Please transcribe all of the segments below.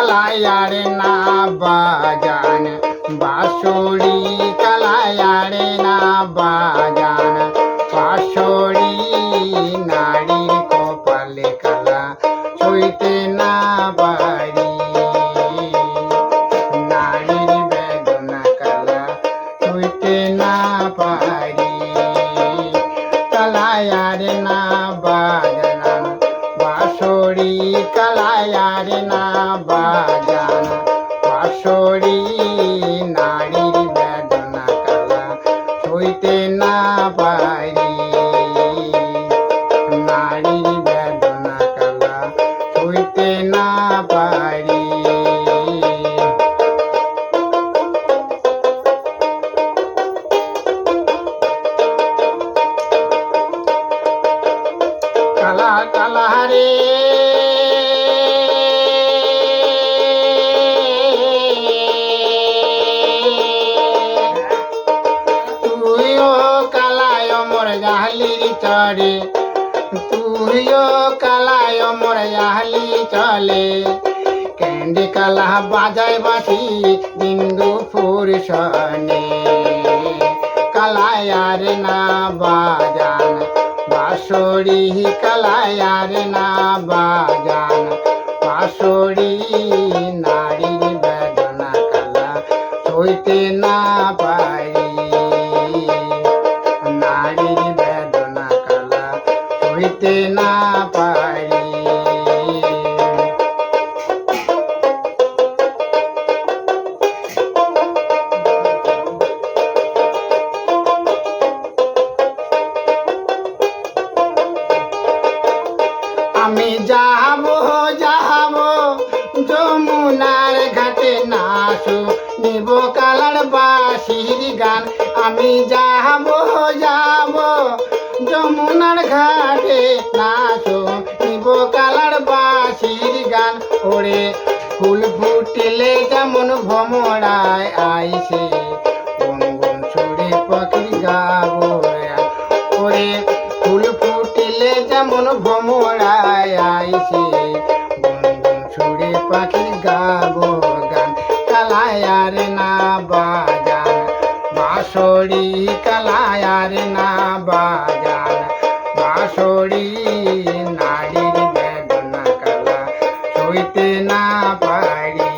কালায়ার না বাজান বাঁশরি কালায়ার না বাজান বাঁশরি নারীর কপালে কালা ছুঁইতে না পারি নারীর বেদনা কালা ছুঁইতে না পারি কালায়ার না বাজান বাঁশরি কালায়ার না বাজান বাঁশরি নারীর বেদনা কালা ছুঁইতে না পারি নারীর বেদনা কালা ছুঁইতে না পারি কালা কালা রে তুইও কালায় মোর জাহলির চরে তুইও কালায় মোর জাহলি চলে ক্যান্ডি কালা বাজায় বাসি দিন দুপুর সনে কালায়ার না বাজান বাঁশরি কালায়ার না বাজান বাঁশরি নারীর বেদনা কালা ছুঁইতে না পারি নারীর বেদনা কালা ছুঁইতে না পারি আমি যাব যাব যমুনার ঘাটে নাচু নিব কালার বাঁশির গান আমি যাব যাব যমুনার ঘাটে নাচু নিব কালার বাঁশির গান ওরে ফুল ফুটিলে যেমন ভ্রমরায় আইসে গুন গুন ছুড়ে পাখির গাবো ওরে ফুল ফুটিলে যেমন ভ্রমরায় আইসে গুন গুন ছুড়ে পাখির গাবো গান কালায়ার না বাজান বাঁশরি কালায়ার না বাজান বাঁশরি নারীর বেদনা কালা ছুঁইতে না পারি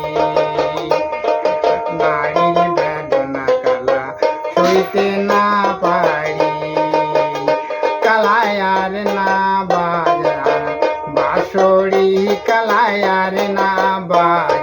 নারীর বেদনা কালা ছুঁইতে না পারি কালায়ার না বাজান বাঁশরি কালায়ার না বাজান